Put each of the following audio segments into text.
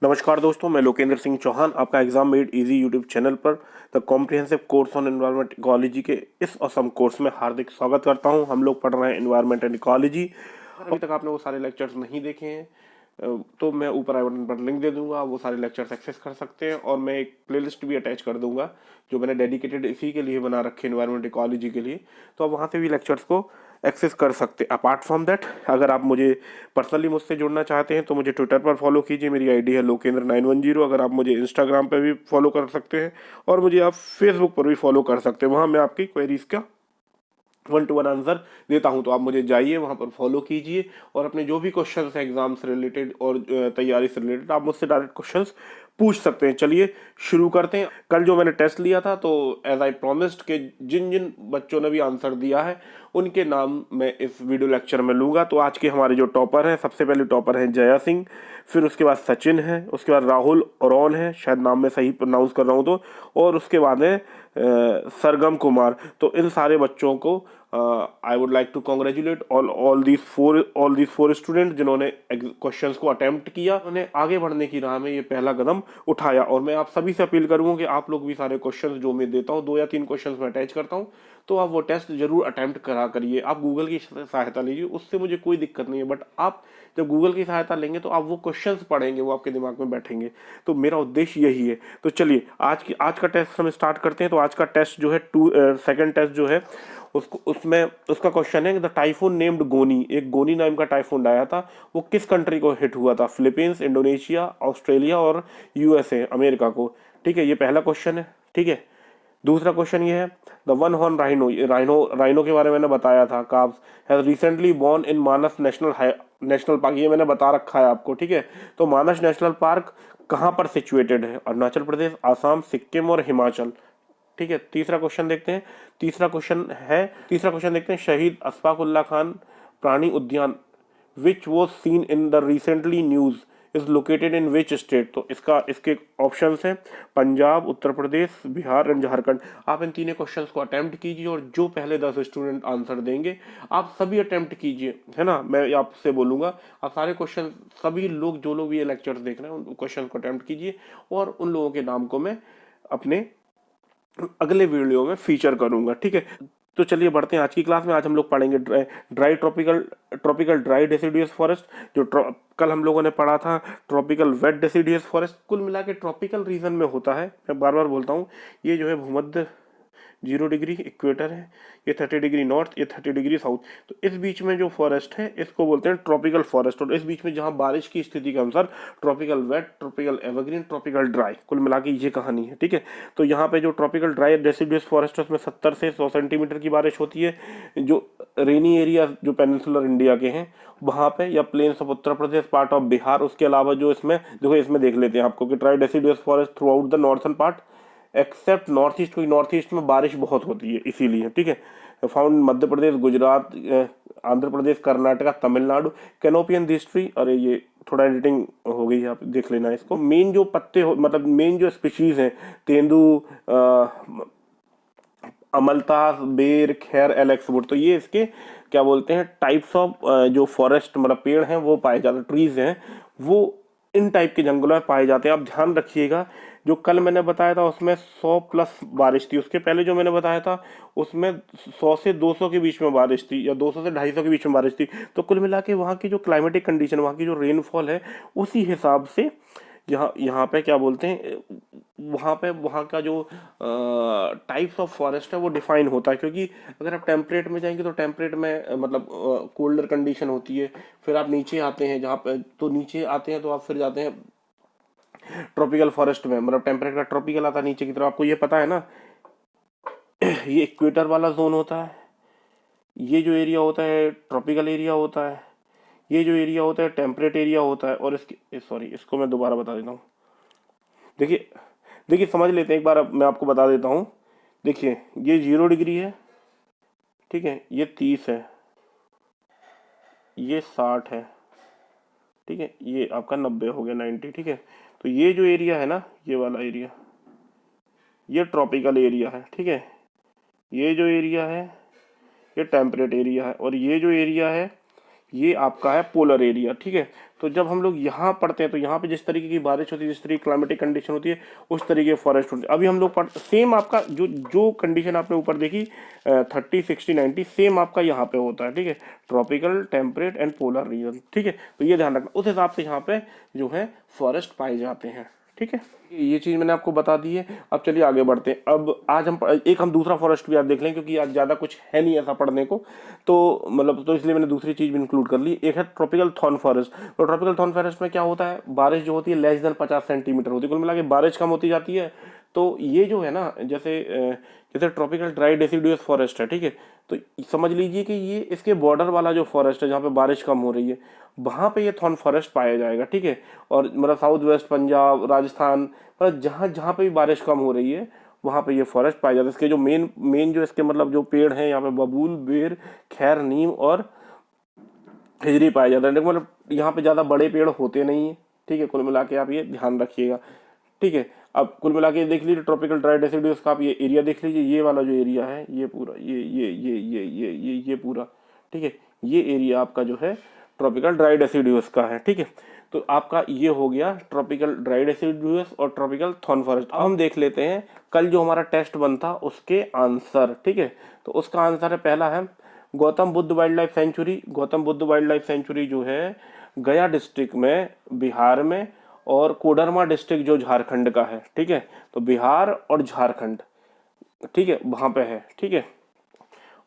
नमस्कार दोस्तों, मैं लोकेंद्र सिंह चौहान आपका exam made easy YouTube channel पर the comprehensive course on environment ecology के इस असम कोर्स में हार्दिक स्वागत करता हूं। हम लोग पढ़ रहे हैं एनवायरनमेंट एंड इकोलॉजी। अभी तक आपने वो सारे लेक्चर्स नहीं देखे हैं तो मैं ऊपर आई बटन पर लिंक दे दूंगा, वो सारे लेक्चर्स एक्सेस कर सकते हैं। और मैं एक प्लेलिस्ट भी अटैच कर दूंगा जो मैंने डेडिकेटेड इसी के लिए बना रखे एनवायरनमेंट इकोलॉजी के लिए, तो आप वहाँ से भी लेक्चर्स को एक्सेस कर सकते हैं। अपार्ट फ्रॉम दैट, अगर आप मुझे पर्सनली मुझसे जुड़ना चाहते हैं तो मुझे ट्विटर पर फॉलो कीजिए, मेरी आईडी है लोकेंद्र910। अगर आप मुझे इंस्टाग्राम पर भी फॉलो कर सकते हैं और मुझे आप फेसबुक पर भी फॉलो कर सकते हैं। वहाँ मैं आपकी क्वेरीज का 1-to-1 आंसर देता हूं, तो आप मुझे जाइए वहां पर फॉलो कीजिए और अपने जो भी क्वेश्चंस हैं एग्जाम से रिलेटेड और तैयारी से रिलेटेड आप मुझसे डायरेक्ट क्वेश्चंस पूछ सकते हैं। चलिए शुरू करते हैं। कल जो मैंने टेस्ट लिया था तो एज आई प्रॉमिस्ड के जिन जिन बच्चों ने भी आंसर दिया है उनके नाम मैं इस वीडियो लेक्चर में लूंगा। तो आज के हमारे जो टॉपर हैं, सबसे पहले टॉपर हैं जया सिंह, फिर उसके बाद सचिन है, उसके बाद राहुल औरौन है, शायद नाम में सही प्रोनाउंस कर रहा हूँ तो, और उसके बाद है सरगम कुमार। तो इन सारे बच्चों को I would like to congratulate all these four student जिन्होंने क्वेश्चंस को अटेम्प्ट किया, उन्हें आगे बढ़ने की राह में ये पहला कदम उठाया। और मैं आप सभी से अपील करूंगा कि आप लोग भी सारे क्वेश्चंस जो मैं देता हूँ, 2 या 3 क्वेश्चंस में अटैच करता हूँ, तो आप वो टेस्ट जरूर अटेम्प्ट करा करिए। आप गूगल की सहायता लीजिए, उससे मुझे कोई दिक्कत नहीं है, बट आप जब गूगल की सहायता लेंगे तो आप वो क्वेश्चंस पढ़ेंगे, वो आपके दिमाग में बैठेंगे। तो मेरा उद्देश्य यही है। तो चलिए आज का टेस्ट हम स्टार्ट करते हैं। तो आज का टेस्ट जो है सेकंड टेस्ट जो है उसको उसमें उसका क्वेश्चन है द टाइफून नेम्ड गोनी, एक गोनी नाम का टाइफून आया था, वो किस कंट्री को हिट हुआ था? फिलीपींस, इंडोनेशिया, ऑस्ट्रेलिया और यूएसए, अमेरिका को। ठीक है, ये पहला क्वेश्चन है। ठीक है, दूसरा क्वेश्चन ये है the one horn rhino, rhino के बारे में मैंने बताया था, carbs has recently born in Manas national park, ये मैंने बता रखा है आपको। ठीक है, तो मानस नेशनल पार्क कहाँ पर सिचुएटेड है? अरुणाचल प्रदेश, आसाम, सिक्किम और हिमाचल। ठीक है, तीसरा क्वेश्चन देखते हैं। तीसरा क्वेश्चन देखते हैं, शहीद अशफाक उल्लाह खान प्राणी उद्यान which was seen in the recently news is located in which state? तो इसके ऑप्शंस हैं पंजाब, उत्तर प्रदेश, बिहार एंड झारखंड। आप इन तीनों क्वेश्चंस को अटेम्प्ट कीजिए और जो पहले 10 स्टूडेंट आंसर देंगे आप सभी अटेम्प्ट कीजिए, है ना। मैं आपसे बोलूंगा आप सारे क्वेश्चन, सभी लोग जो लोग ये लेक्चर्स देख रहे हैं उन क्वेश्चन को अटेम्प्ट कीजिए और उन लोगों के नाम को मैं अपने अगले वीडियो में फीचर करूंगा। ठीक है, तो चलिए बढ़ते हैं आज की क्लास में। आज हम लोग पढ़ेंगे dry tropical dry deciduous forest, जो कल हम लोगों ने पढ़ा था ट्रॉपिकल वेट डेसिडियस फॉरेस्ट। कुल मिला के ट्रॉपिकल रीजन में होता है, मैं बार बार बोलता हूँ, ये जो है भूमध्य 0 डिग्री इक्वेटर है, ये 30 डिग्री नॉर्थ, ये 30 डिग्री साउथ। तो इस बीच में जो फॉरेस्ट है इसको बोलते हैं ट्रॉपिकल फॉरेस्ट। और इस बीच में जहां बारिश की स्थिति के अनुसार tropical wet, tropical evergreen, tropical dry, कुल मिला के ये कहानी है। ठीक है, तो यहाँ पे जो ट्रॉपिकल ड्राई डेसिडुअस फॉरेस्ट है उसमें 70 से 100 सेंटीमीटर की बारिश होती है। जो रेनी एरिया जो पेनिनसुलर इंडिया के हैं वहां पे, या plains of Uttar Pradesh, part of Bihar, उसके अलावा जो इसमें देखो, इसमें देख लेते हैं आपको कि dry deciduous forest throughout the northern part except north east, क्योंकि नॉर्थ ईस्ट में बारिश बहुत होती है इसीलिए। ठीक है, found Madhya Pradesh, Gujarat, Andhra Pradesh, Karnataka, Tamil Nadu. Canopy in this tree, अरे ये थोड़ा एडिटिंग हो गई है, आप देख लेना इसको। मेन जो पत्ते मतलब मेन जो स्पीशीज हैं, तेंदू, अमलतास, बेर, खैर, एलेक्स वुड, तो ये इसके क्या बोलते हैं टाइप्स ऑफ जो फॉरेस्ट मतलब पेड़ हैं वो पाए जाते हैं, ट्रीज हैं वो इन टाइप के जंगलों में पाए जाते हैं। आप ध्यान रखिएगा, जो कल मैंने बताया था उसमें 100 प्लस बारिश थी, उसके पहले जो मैंने बताया था उसमें 100 से 200 के बीच में बारिश थी, या 200 से 250 के बीच में बारिश थी। तो कुल मिला के वहाँ की जो क्लाइमेटिक कंडीशन, वहाँ की जो रेनफॉल है, उसी हिसाब से यहाँ यहाँ पे क्या बोलते हैं, वहाँ का जो टाइप्स ऑफ फॉरेस्ट है वो डिफाइन होता है। क्योंकि अगर आप टेम्परेट में जाएंगे तो टेम्परेट में मतलब कोल्डर कंडीशन होती है। फिर आप नीचे आते हैं, जहाँ पे तो नीचे आते हैं तो आप फिर जाते हैं ट्रॉपिकल फॉरेस्ट में, मतलब टेम्परेट का ट्रॉपिकल आता है नीचे की तरफ, आपको ये पता है ना। ये इक्वेटर वाला जोन होता है, ये जो एरिया होता है ट्रॉपिकल एरिया होता है, ये जो एरिया होता है टेम्परेट एरिया होता है। और इसके सॉरी, इसको मैं दोबारा बता देता हूँ। देखिए देखिए समझ लेते हैं एक बार, मैं आपको बता देता हूँ। देखिए ये 0 डिग्री है, ठीक है, ये 30 है, ये 60 है, ठीक है, ये आपका 90 हो गया, 90। ठीक है, तो ये जो एरिया है ना, ये वाला एरिया, ये ट्रॉपिकल एरिया है। ठीक है, ये जो एरिया है ये टेम्परेट एरिया है, और ये जो एरिया है ये आपका है पोलर एरिया। ठीक है, तो जब हम लोग यहाँ पढ़ते हैं तो यहाँ पे जिस तरीके की बारिश होती है, जिस तरीके की क्लाइमेटिक कंडीशन होती है, उस तरीके फॉरेस्ट होती है। अभी हम लोग सेम आपका जो जो कंडीशन आपने ऊपर देखी 30, 60, 90, सेम आपका यहाँ पे होता है, ठीक है, tropical, temperate and polar region, ठीक है। तो ये ध्यान रखना, उस हिसाब से यहाँ पे जो है फॉरेस्ट पाए जाते हैं, ठीक है। ये चीज़ मैंने आपको बता दी है। अब चलिए आगे बढ़ते हैं। अब आज हम दूसरा फॉरेस्ट भी आज देख लें, क्योंकि आज ज़्यादा कुछ है नहीं ऐसा पढ़ने को, तो मतलब तो इसलिए मैंने दूसरी चीज़ भी इंक्लूड कर ली। एक है ट्रॉपिकल थॉर्न फॉरेस्ट। तो ट्रॉपिकल थॉर्न फॉरेस्ट में क्या होता है, बारिश जो होती है लेस देन 50 सेंटीमीटर होती है, कुल मिला के बारिश कम होती जाती है। तो ये जो है ना, जैसे ट्रॉपिकल ड्राई डेसिडुअस फॉरेस्ट है, ठीक है, तो समझ लीजिए कि ये इसके बॉर्डर वाला जो फॉरेस्ट है जहाँ पे बारिश कम हो रही है, वहाँ पे ये थॉर्न फॉरेस्ट पाया जाएगा, ठीक है। और मतलब साउथ वेस्ट पंजाब, राजस्थान, मतलब जहाँ जहाँ पे भी बारिश कम हो रही है वहाँ पे ये फॉरेस्ट पाया जाता है। इसके जो मेन जो इसके मतलब जो पेड़ हैं यहाँ पे बबूल, बेर, खैर, नीम और हिजरी पाया जाता है। लेकिन मतलब यहाँ पे ज़्यादा बड़े पेड़ होते नहीं है, ठीक है। कुल मिला के आप ये ध्यान रखिएगा, ठीक है। अब कुल मिला के देख लीजिए ट्रॉपिकल ड्राई डेसिडुअस का आप ये एरिया देख लीजिए। ये वाला जो एरिया है ये पूरा ये पूरा, ठीक है, ये एरिया आपका जो है ट्रॉपिकल ड्राई डेसिडुअस का है, ठीक है। तो आपका ये हो गया ट्रॉपिकल ड्राई डेसिडुअस और ट्रॉपिकल थॉर्न फॉरेस्ट। अब हम देख लेते हैं कल जो हमारा टेस्ट बनता उसके आंसर, ठीक है। तो उसका आंसर है, पहला है Gautam Buddha wild life sanctuary. Gautam Buddha wild life sanctuary जो है गया डिस्ट्रिक्ट में, बिहार में, और कोडरमा डिस्ट्रिक्ट जो झारखंड का है, ठीक है। तो बिहार और झारखंड, ठीक है, वहाँ पे है, ठीक है।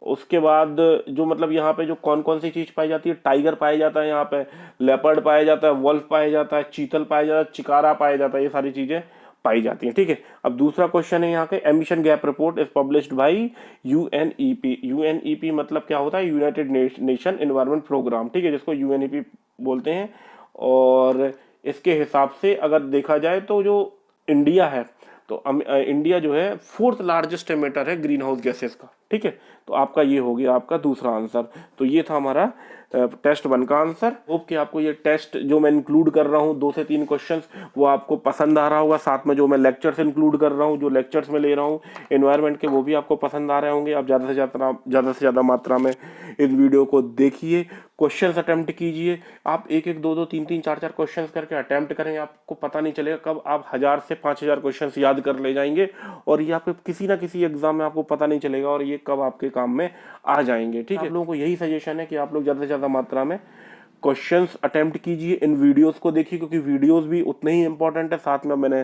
उसके बाद जो मतलब यहाँ पे जो कौन कौन सी चीज पाई जाती है, टाइगर पाया जाता है यहाँ पे, लेपर्ड पाया जाता है, वॉल्फ पाया जाता है, चीतल पाया जाता है, चिकारा पाया जाता है, ये सारी चीजें पाई जाती हैं, ठीक है। अब दूसरा क्वेश्चन है यहाँ के, emission gap report is published by UNEP. UNEP मतलब क्या होता है, यूनाइटेड नेशन एनवायरनमेंट प्रोग्राम, ठीक है, जिसको यूएनईपी बोलते हैं। और इसके हिसाब से अगर देखा जाए तो जो इंडिया है, तो इंडिया जो है 4th लार्जेस्ट एमिटर है ग्रीन हाउस गैसेस का, ठीक है। तो आपका ये हो गया आपका दूसरा आंसर। तो ये था हमारा टेस्ट 1 का आंसर। होप कि आपको ये टेस्ट जो मैं इंक्लूड कर रहा हूँ 2 से 3 क्वेश्चंस, वो आपको पसंद आ रहा होगा। साथ में जो मैं लेक्चर्स इंक्लूड कर रहा हूँ, जो लेक्चर्स में ले रहा हूँ एनवायरनमेंट के, वो भी आपको पसंद आ रहे होंगे। आप ज़्यादा से ज़्यादा मात्रा में इस वीडियो को देखिए, क्वेश्चंस अटेम्प्ट कीजिए। आप 1-1, 2-2, 3-3, 4-4 क्वेश्चंस करके अटेम्प्ट करेंगे, आपको पता नहीं चलेगा कब आप 1000 से 5000 क्वेश्चंस याद कर ले जाएंगे, और ये आपके किसी ना किसी एग्जाम में आपको पता नहीं चलेगा, और ये कब आपके काम में आ जाएंगे, ठीक है। आप लोगों को यही सजेशन है कि आप लोग ज़्यादा से ज़्यादा मात्रा में क्वेश्चंस अटेम्प्ट कीजिए, इन वीडियोस को देखिए, क्योंकि वीडियोस भी उतने ही इंपॉर्टेंट है। साथ में मैंने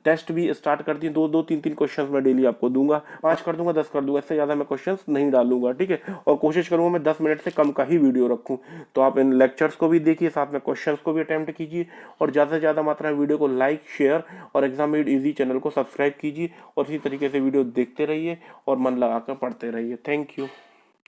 टेस्ट भी स्टार्ट कर दिए, 2-2, 3-3 क्वेश्चंस मैं डेली आपको दूंगा, 5 कर दूंगा, 10 कर दूंगा, इससे ज़्यादा मैं क्वेश्चंस नहीं डालूंगा, ठीक है। और कोशिश करूंगा मैं 10 मिनट से कम का ही वीडियो रखूँ। तो आप इन लेक्चर्स को भी देखिए, साथ में क्वेश्चंस को भी अटेम्प्ट कीजिए, और ज़्यादा से ज़्यादा मात्रा में वीडियो को लाइक, शेयर और एग्जाम मेड ईजी चैनल को सब्सक्राइब कीजिए, और इसी तरीके से वीडियो देखते रहिए और मन लगा कर पढ़ते रहिए। Thank you.